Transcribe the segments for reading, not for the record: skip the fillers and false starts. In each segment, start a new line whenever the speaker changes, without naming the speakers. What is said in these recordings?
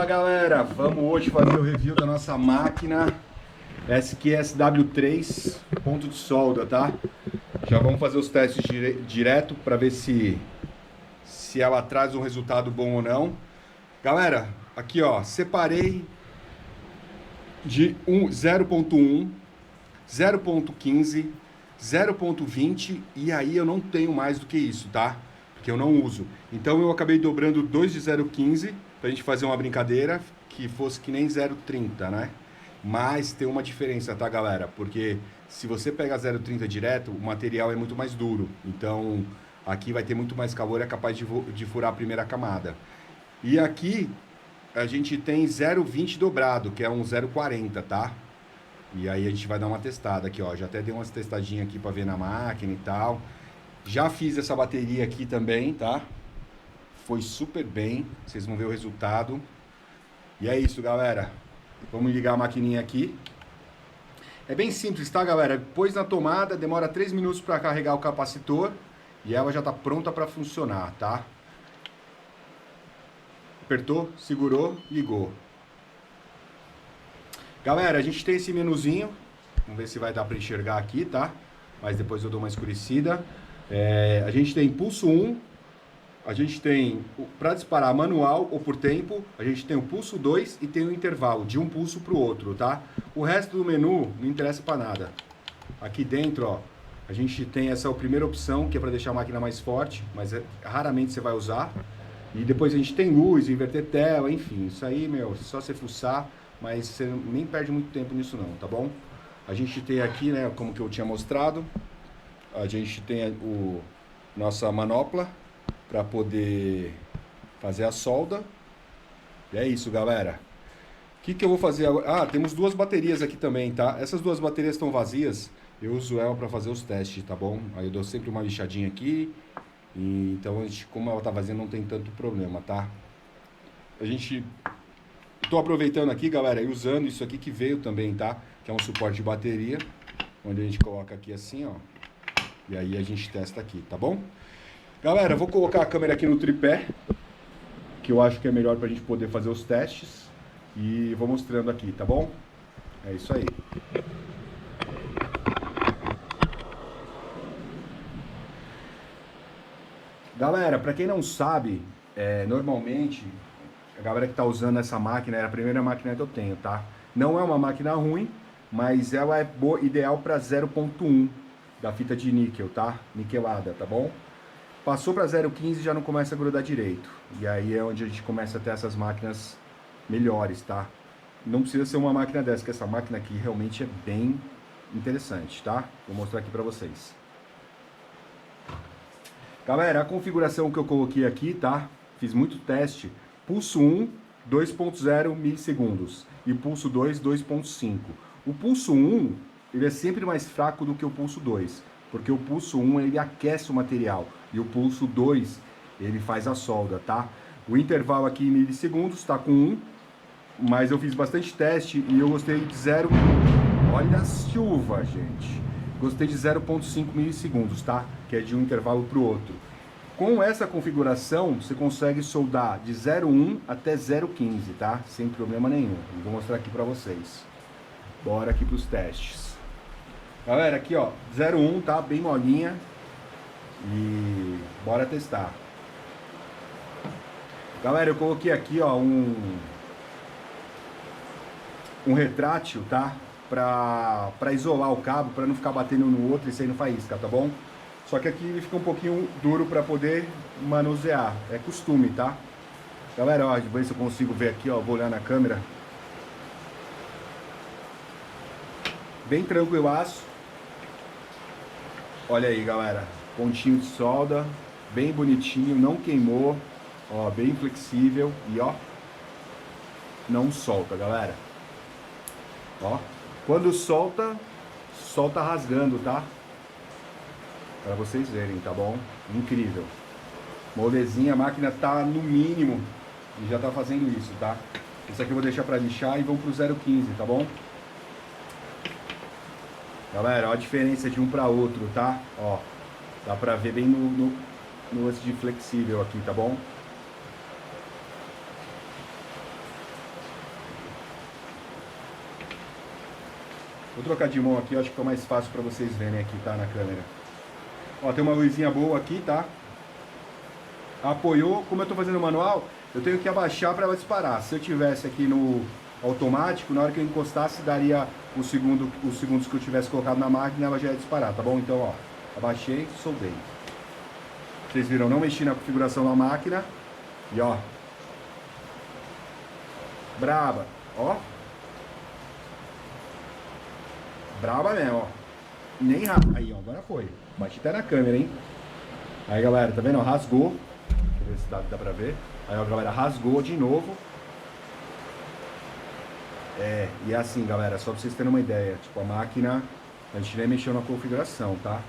Fala galera, vamos hoje fazer o review da nossa máquina SQSW3 ponto de solda, tá? Já vamos fazer os testes direto para ver se ela traz um resultado bom ou não. Galera, aqui ó, separei de 0.1, 0.15, 0.20 e aí eu não tenho mais do que isso, tá? Porque eu não uso. Então eu acabei dobrando 2 de 0.15 pra gente fazer uma brincadeira que fosse que nem 0.30, né? Mas tem uma diferença, tá, galera? Porque se você pega 0.30 direto, o material é muito mais duro. Então aqui vai ter muito mais calor e é capaz de furar a primeira camada. E aqui a gente tem 0.20 dobrado, que é um 0.40, tá? E aí a gente vai dar uma testada aqui, ó. Já até dei umas testadinhas aqui pra ver na máquina e tal. Já fiz essa bateria aqui também, tá? Foi super bem, vocês vão ver o resultado. E é isso, galera. Vamos ligar a maquininha aqui. É bem simples, tá, galera? Pôs na tomada, demora 3 minutos para carregar o capacitor e ela já tá pronta para funcionar, tá? Apertou, segurou, ligou. Galera, a gente tem esse menuzinho. Vamos ver se vai dar para enxergar aqui, tá? Mas depois eu dou uma escurecida. A gente tem pulso 1, a gente tem para disparar manual ou por tempo, a gente tem o pulso 2 e tem o intervalo de um pulso para o outro, tá? O resto do menu não interessa para nada. Aqui dentro, ó, a gente tem essa primeira opção que é para deixar a máquina mais forte, mas raramente você vai usar. E depois a gente tem luz, inverter tela, enfim, isso aí, meu, só você fuçar, mas você nem perde muito tempo nisso não, tá bom? A gente tem aqui, né, como que eu tinha mostrado, a gente tem nossa manopla para poder fazer a solda. E é isso, galera. O que eu vou fazer agora? Ah, temos duas baterias aqui também, tá? Essas duas baterias estão vazias. Eu uso ela para fazer os testes, tá bom? Aí eu dou sempre uma lixadinha aqui. E, então, como ela tá vazia, não tem tanto problema, tá? Tô aproveitando aqui, galera, e usando isso aqui que veio também, tá? Que é um suporte de bateria, onde a gente coloca aqui assim, ó. E aí a gente testa aqui, tá bom? Galera, eu vou colocar a câmera aqui no tripé, que eu acho que é melhor pra gente poder fazer os testes. E vou mostrando aqui, tá bom? É isso aí. Galera, pra quem não sabe, normalmente, a galera que tá usando essa máquina, é a primeira máquina que eu tenho, tá? Não é uma máquina ruim, mas ela é boa, ideal para 0.1 da fita de níquel, tá? Niquelada, tá bom? Passou para 0.15 já não começa a grudar direito. E aí é onde a gente começa a ter essas máquinas melhores, tá? Não precisa ser uma máquina dessa, que essa máquina aqui realmente é bem interessante, tá? Vou mostrar aqui para vocês. Galera, a configuração que eu coloquei aqui, tá? Fiz muito teste. Pulso 1, 2.0 milissegundos. E pulso 2, 2.5. O pulso 1, ele é sempre mais fraco do que o pulso 2. Porque o pulso 1, ele aquece o material. E o pulso 2, ele faz a solda, tá? O intervalo aqui em milissegundos tá com 1. Mas eu fiz bastante teste e eu gostei de 0... Olha a chuva, gente. Gostei de 0.5 milissegundos, tá? Que é de um intervalo para o outro. Com essa configuração, você consegue soldar de 0.1 até 0.15, tá? Sem problema nenhum. Eu vou mostrar aqui para vocês. Bora aqui para os testes. Galera, aqui ó, 0.1, tá? Bem molinha. E bora testar. Galera, eu coloquei aqui ó, um retrátil, tá? Pra isolar o cabo, pra não ficar batendo no outro e saindo faísca, tá bom? Só que aqui ele fica um pouquinho duro pra poder manusear. É costume, tá? Galera, ó, deixa eu ver se eu consigo ver aqui, ó. Vou olhar na câmera. Bem tranquilaço. Olha aí, galera. Pontinho de solda. Bem bonitinho, não queimou. Ó, bem flexível. E ó, não solta, galera. Ó, quando solta, solta rasgando, tá? Pra vocês verem, tá bom? Incrível. Molezinha, a máquina tá no mínimo e já tá fazendo isso, tá? Isso aqui eu vou deixar pra lixar e vamos pro 0.15, tá bom? Galera, ó a diferença de um pra outro, tá? Ó, dá pra ver bem no lance de flexível aqui, tá bom? Vou trocar de mão aqui, eu acho que fica mais fácil para vocês verem aqui, tá? Na câmera. Ó, tem uma luzinha boa aqui, tá? Apoiou. Como eu tô fazendo manual, eu tenho que abaixar para ela disparar. Se eu tivesse aqui no automático, na hora que eu encostasse, daria os segundos que eu tivesse colocado na máquina, ela já ia disparar, tá bom? Então, ó, abaixei, soldei. Vocês viram, não mexi na configuração da máquina. E ó, braba, ó. Braba mesmo, ó. Nem aí, ó, agora foi. Bati até na câmera, hein? Aí, galera, tá vendo? Rasgou. Deixa eu ver se dá pra ver. Aí, ó, galera, rasgou de novo. E é assim, galera, só pra vocês terem uma ideia. Tipo, a máquina, a gente nem mexeu na configuração, tá?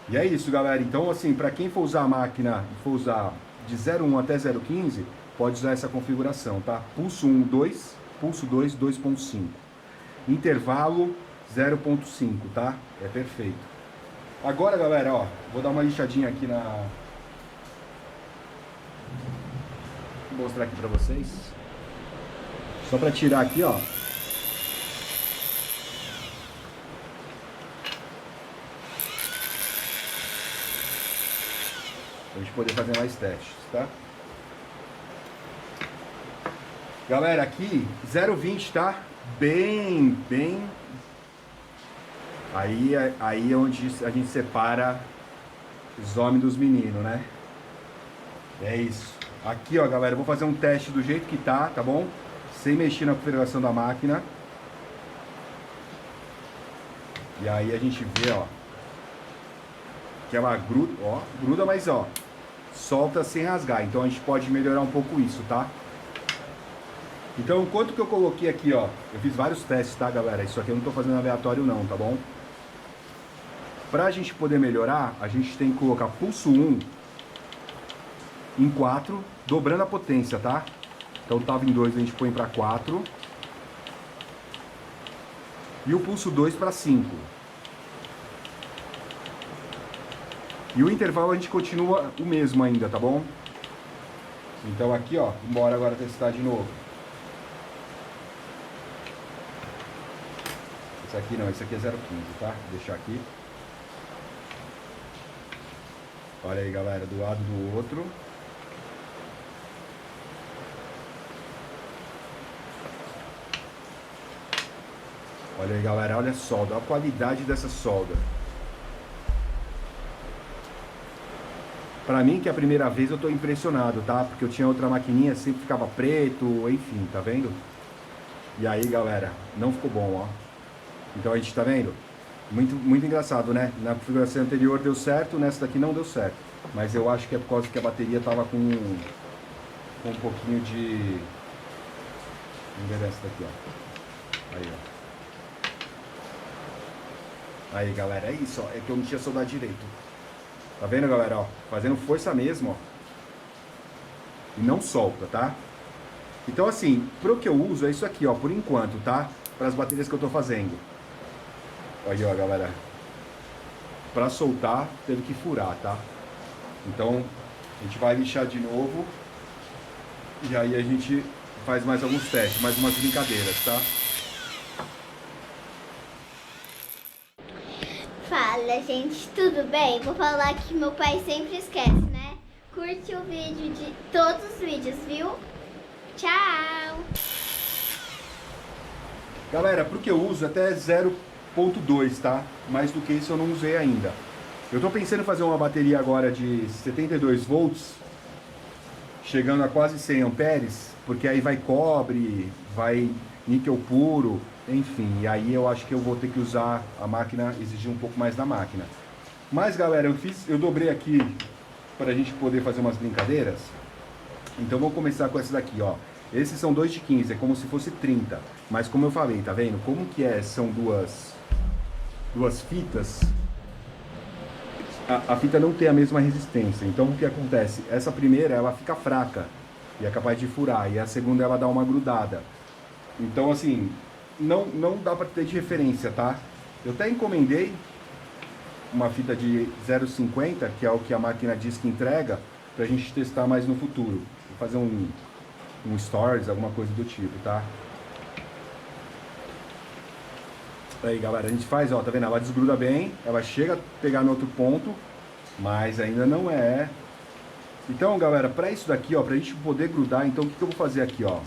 E é isso, galera. Então, assim, pra quem for usar a máquina e for usar de 0.1 até 0.15, pode usar essa configuração, tá? Pulso 1, 2, pulso 2, 2.5. Intervalo 0.5, tá? É perfeito. Agora, galera, ó, vou dar uma lixadinha aqui na... Vou mostrar aqui pra vocês. Só pra tirar aqui, ó. Pra gente poder fazer mais testes, tá? Galera, aqui 0,20, tá? Bem... Aí é onde a gente separa os homens dos meninos, né? É isso. Aqui, ó, galera, eu vou fazer um teste do jeito que tá bom? Sem mexer na configuração da máquina. E aí a gente vê, ó, que ela gruda, ó, gruda, mas ó, solta sem rasgar. Então a gente pode melhorar um pouco isso, tá? Então, quanto que eu coloquei aqui, ó, eu fiz vários testes, tá, galera? Isso aqui eu não tô fazendo aleatório não, tá bom? Pra gente poder melhorar, a gente tem que colocar pulso 1 em 4, dobrando a potência, tá? Então tava em 2, a gente põe pra 4. E o pulso 2 para 5. E o intervalo a gente continua o mesmo ainda, tá bom? Então aqui, ó, bora agora testar de novo. Esse aqui não, esse aqui é 0,15, tá? Vou deixar aqui. Olha aí, galera, do lado do outro. Olha aí, galera, olha a solda, olha a qualidade dessa solda. Pra mim, que é a primeira vez, eu tô impressionado, tá? Porque eu tinha outra maquininha, sempre ficava preto, enfim, tá vendo? E aí, galera, não ficou bom, ó. Então a gente tá vendo? Muito engraçado, né? Na configuração anterior deu certo, nessa daqui não deu certo. Mas eu acho que é por causa que a bateria tava com um pouquinho de... Vamos ver essa daqui, ó. Aí, ó. Aí, galera, é isso, ó. É que eu não tinha soldado direito. Tá vendo, galera, ó? Fazendo força mesmo, ó. E não solta, tá? Então, assim, pro que eu uso é isso aqui, ó, por enquanto, tá? Para as baterias que eu tô fazendo. Olha, ó, galera. Pra soltar, teve que furar, tá? Então, a gente vai lixar de novo. E aí a gente faz mais alguns testes, mais umas brincadeiras, tá?
Fala, gente, tudo bem? Vou falar que meu pai sempre esquece, né? Curte o vídeo de todos os vídeos, viu? Tchau!
Galera, pro que eu uso até 0.2, tá? Mais do que isso eu não usei ainda. Eu tô pensando em fazer uma bateria agora de 72 volts, chegando a quase 100 amperes, porque aí vai cobre, vai níquel puro, enfim. E aí eu acho que eu vou ter que usar a máquina, exigir um pouco mais da máquina. Mas, galera, eu dobrei aqui para a gente poder fazer umas brincadeiras. Então vou começar com essa daqui, ó. Esses são 2 de 15, é como se fosse 30. Mas como eu falei, tá vendo? Como que é? São duas fitas. A fita não tem a mesma resistência. Então o que acontece? Essa primeira, ela fica fraca e é capaz de furar. E a segunda, ela dá uma grudada. Então, assim, não dá para ter de referência, tá? Eu até encomendei uma fita de 0,50, que é o que a máquina diz que entrega, pra gente testar mais no futuro. Vou fazer um stories, alguma coisa do tipo, tá? Aí, galera, a gente faz, ó, tá vendo? Ela desgruda bem, ela chega a pegar no outro ponto, mas ainda não é. Então, galera, para isso daqui, ó, pra gente poder grudar, então o que eu vou fazer aqui, ó?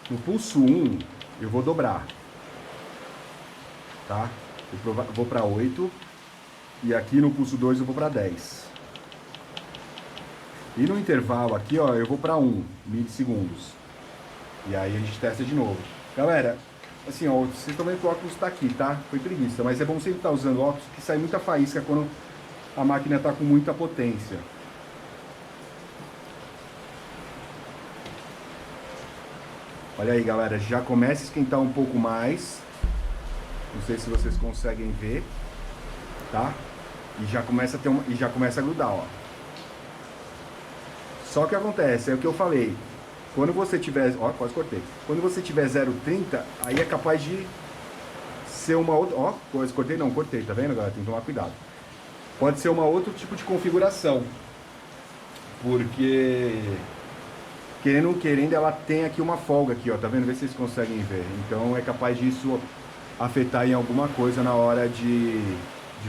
No pulso 1, eu vou dobrar, tá? Eu vou para 8 e aqui no pulso 2 eu vou para 10. E no intervalo aqui, ó, eu vou para 1 milissegundos. E aí a gente testa de novo. Galera, assim, ó, vocês estão vendo que o óculos tá aqui, tá? Foi preguiça, mas é bom sempre estar usando óculos, que sai muita faísca quando a máquina tá com muita potência. Olha aí, galera, já começa a esquentar um pouco mais. Não sei se vocês conseguem ver, tá? E já começa a ter e já começa a grudar, ó. Só que acontece, é o que eu falei. Quando você tiver, ó, quase cortei. Quando você tiver 0,30, aí é capaz de ser uma outra, ó, quase cortei, não, cortei, tá vendo, galera? Tem que tomar cuidado. Pode ser uma outro tipo de configuração. Porque querendo ou não querendo, ela tem aqui uma folga aqui, ó, tá vendo? Vê se vocês conseguem ver. Então é capaz disso afetar em alguma coisa na hora de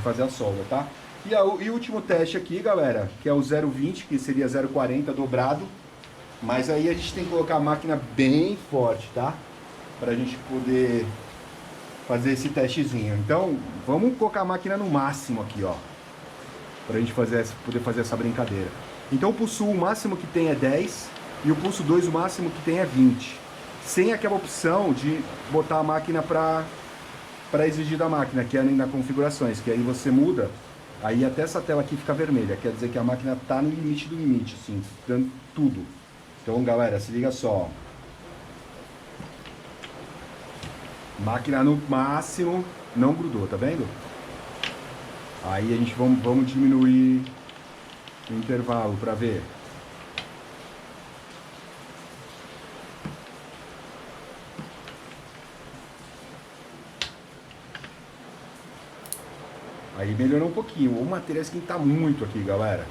fazer a solda, tá? E o último teste aqui, galera, que é o 0,20, que seria 0,40 dobrado. Mas aí a gente tem que colocar a máquina bem forte, tá? Pra gente poder fazer esse testezinho. Então, vamos colocar a máquina no máximo aqui, ó. Pra gente poder fazer essa brincadeira. Então o pulso 1, o máximo que tem é 10. E o pulso 2, o máximo que tem é 20. Sem aquela opção de botar a máquina para exigir da máquina, que é na configurações, que aí você muda, aí até essa tela aqui fica vermelha, quer dizer que a máquina tá no limite do limite, assim, dando tudo. Então, galera, se liga só. Máquina no máximo, não grudou, tá vendo? Aí a gente vamos diminuir o intervalo para ver. Aí melhorou um pouquinho. O material esquenta muito aqui, galera.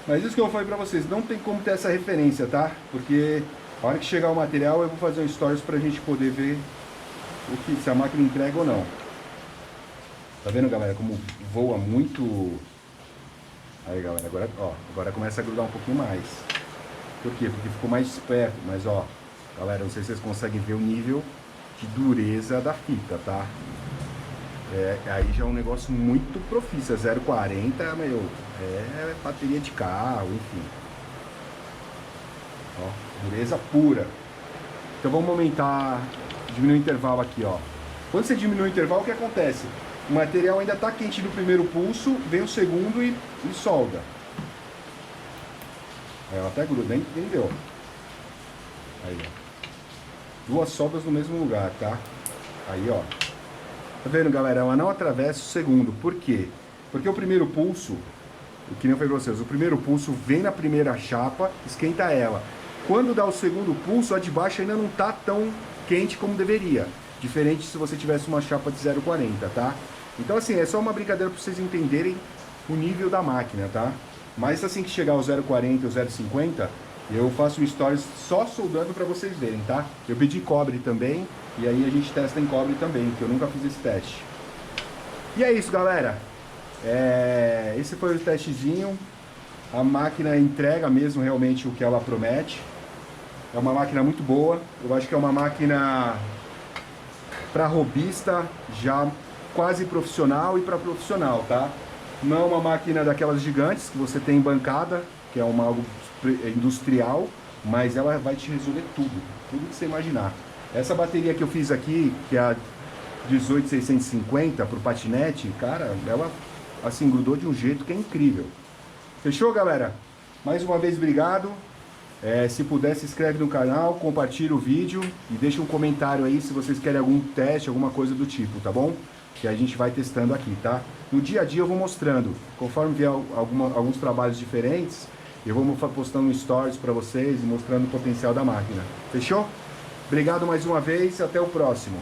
Mas isso que eu falei pra vocês, não tem como ter essa referência, tá? Porque a hora que chegar o material eu vou fazer um stories pra gente poder ver se a máquina entrega ou não. Tá vendo, galera, como voa muito? Aí, galera, agora começa a grudar um pouquinho mais. Por quê? Porque ficou mais perto. Mas, ó, galera, não sei se vocês conseguem ver o nível de dureza da fita, tá? Aí já é um negócio muito profício, 0,40, meu, é bateria de carro, enfim. Ó, dureza pura. Então vamos aumentar, diminuir o intervalo aqui, ó. Quando você diminui o intervalo, o que acontece? O material ainda está quente no primeiro pulso, vem o segundo e solda. Aí ela até gruda, entendeu? Aí, ó. 2 soldas no mesmo lugar, tá? Aí, ó. Tá vendo, galera? Ela não atravessa o segundo. Por quê? Porque o primeiro pulso, o que nem eu falei pra vocês, o primeiro pulso vem na primeira chapa, esquenta ela. Quando dá o segundo pulso, a de baixo ainda não tá tão quente como deveria. Diferente se você tivesse uma chapa de 0,40, tá? Então, assim, é só uma brincadeira pra vocês entenderem o nível da máquina, tá? Mas assim que chegar ao 0,40 ou 0,50, eu faço um stories só soldando pra vocês verem, tá? Eu pedi cobre também. E aí a gente testa em cobre também, que eu nunca fiz esse teste. E é isso, galera. Esse foi o testezinho. A máquina entrega mesmo realmente o que ela promete. É uma máquina muito boa. Eu acho que é uma máquina para hobbyista, já quase profissional e para profissional, tá? Não é uma máquina daquelas gigantes que você tem em bancada, que é algo industrial, mas ela vai te resolver tudo que você imaginar. Essa bateria que eu fiz aqui, que é a 18650 para o patinete, cara, ela assim grudou de um jeito que é incrível. Fechou, galera? Mais uma vez, obrigado. Se puder, se inscreve no canal, compartilha o vídeo e deixa um comentário aí se vocês querem algum teste, alguma coisa do tipo, tá bom? Que a gente vai testando aqui, tá? No dia a dia eu vou mostrando, conforme vier alguns trabalhos diferentes, eu vou postando stories para vocês e mostrando o potencial da máquina. Fechou? Obrigado mais uma vez e até o próximo.